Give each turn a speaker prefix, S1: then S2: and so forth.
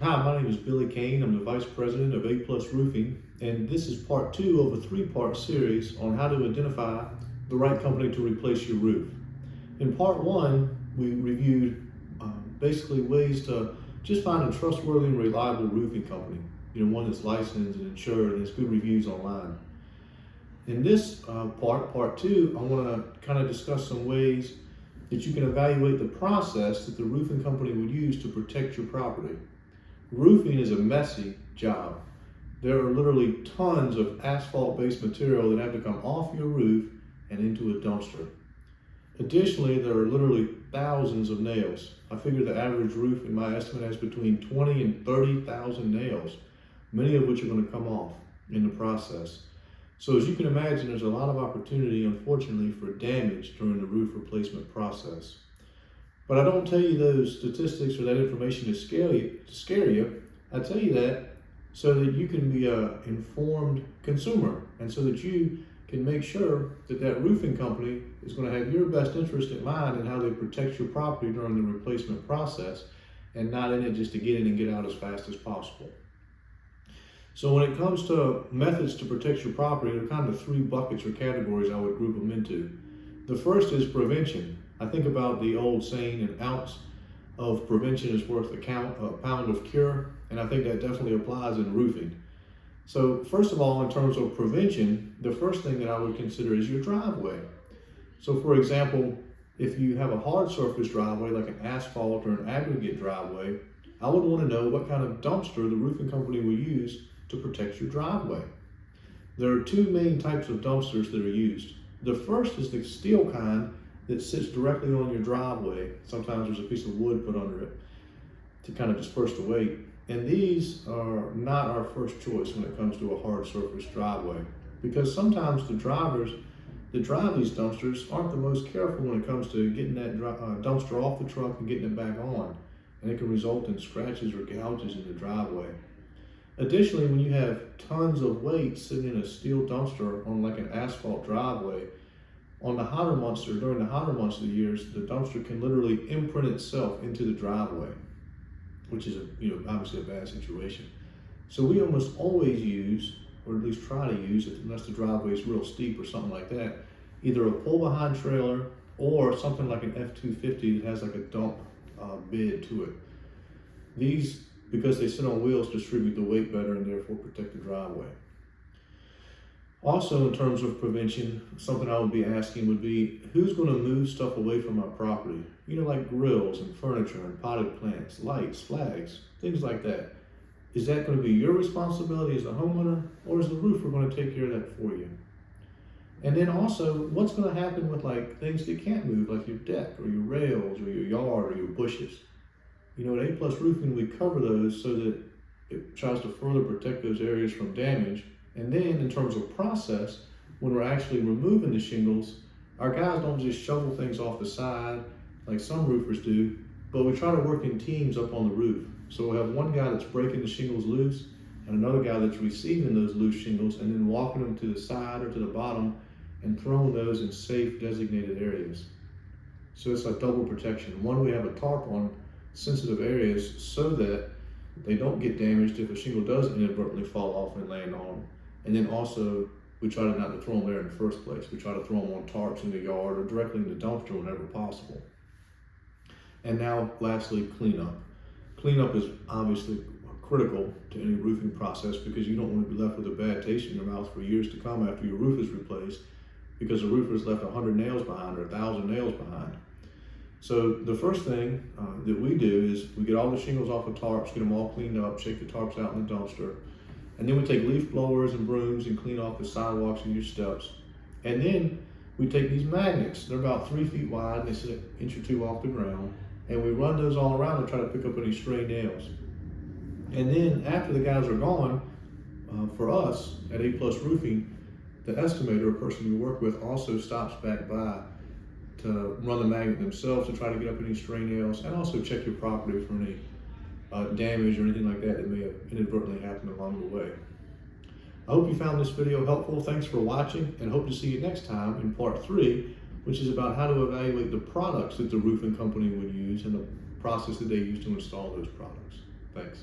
S1: Hi, my name is Billy Kane. I'm the Vice President of A Plus Roofing, and this is part 2 of a 3-part series on how to identify the right company to replace your roof. In part 1, we reviewed basically ways to just find a trustworthy and reliable roofing company, one that's licensed and insured and has good reviews online. In this part 2, I want to kind of discuss some ways that you can evaluate the process that the roofing company would use to protect your property. Roofing is a messy job. There are literally tons of asphalt-based material that have to come off your roof and into a dumpster. Additionally, there are literally thousands of nails. I figure the average roof, in my estimate, has between 20 and 30,000 nails, many of which are going to come off in the process. So as you can imagine, there's a lot of opportunity, unfortunately, for damage during the roof replacement process. But I don't tell you those statistics or that information to scare you. I tell you that so that you can be an informed consumer and so that you can make sure that that roofing company is going to have your best interest in mind in how they protect your property during the replacement process, and not in it just to get in and get out as fast as possible. So when it comes to methods to protect your property, there are kind of 3 buckets or categories I would group them into. The first is prevention. I think about the old saying, an ounce of prevention is worth a pound of cure, and I think that definitely applies in roofing. So first of all, in terms of prevention, the first thing that I would consider is your driveway. So for example, if you have a hard surface driveway like an asphalt or an aggregate driveway, I would want to know what kind of dumpster the roofing company will use to protect your driveway. There are 2 main types of dumpsters that are used. The first is the steel kind that sits directly on your driveway. Sometimes there's a piece of wood put under it to kind of disperse the weight. And these are not our first choice when it comes to a hard surface driveway, because sometimes the drivers that drive these dumpsters aren't the most careful when it comes to getting that dumpster off the truck and getting it back on, and it can result in scratches or gouges in the driveway. Additionally, when you have tons of weight sitting in a steel dumpster on like an asphalt driveway, during the hotter months of the years, the dumpster can literally imprint itself into the driveway, which is obviously a bad situation. So we almost always use, or at least try to use, unless the driveway is real steep or something like that, either a pull-behind trailer or something like an F-250 that has like a dump bed to it. These, because they sit on wheels, distribute the weight better and therefore protect the driveway. Also, in terms of prevention, something I would be asking would be, who's going to move stuff away from my property? Like grills and furniture and potted plants, lights, flags, things like that. Is that going to be your responsibility as a homeowner, or is the roofer going to take care of that for you? And then also, what's going to happen with like things that can't move, like your deck or your rails or your yard or your bushes? At A Plus Roofing, we cover those so that it tries to further protect those areas from damage. And then in terms of process, when we're actually removing the shingles, our guys don't just shovel things off the side like some roofers do, but we try to work in teams up on the roof. So we'll have one guy that's breaking the shingles loose and another guy that's receiving those loose shingles and then walking them to the side or to the bottom and throwing those in safe designated areas. So it's like double protection. One, we have a tarp on sensitive areas so that they don't get damaged if a shingle does inadvertently fall off and land on them. And then also, we try not to throw them there in the first place. We try to throw them on tarps in the yard or directly in the dumpster whenever possible. And now, lastly, cleanup. Cleanup is obviously critical to any roofing process because you don't want to be left with a bad taste in your mouth for years to come after your roof is replaced because the roofer's left 100 nails behind or 1,000 nails behind. So the first thing that we do is we get all the shingles off the tarps, get them all cleaned up, shake the tarps out in the dumpster. And then we take leaf blowers and brooms and clean off the sidewalks and your steps. And then we take these magnets, they're about 3 feet wide and they sit an inch or 2 off the ground. And we run those all around and try to pick up any stray nails. And then after the guys are gone, for us at A Plus Roofing, the estimator, a person we work with, also stops back by to run the magnet themselves to try to get up any stray nails and also check your property for any damage or anything like that that may have inadvertently happened along the way. I hope you found this video helpful. Thanks for watching, and hope to see you next time in part 3, which is about how to evaluate the products that the roofing company would use and the process that they use to install those products. Thanks.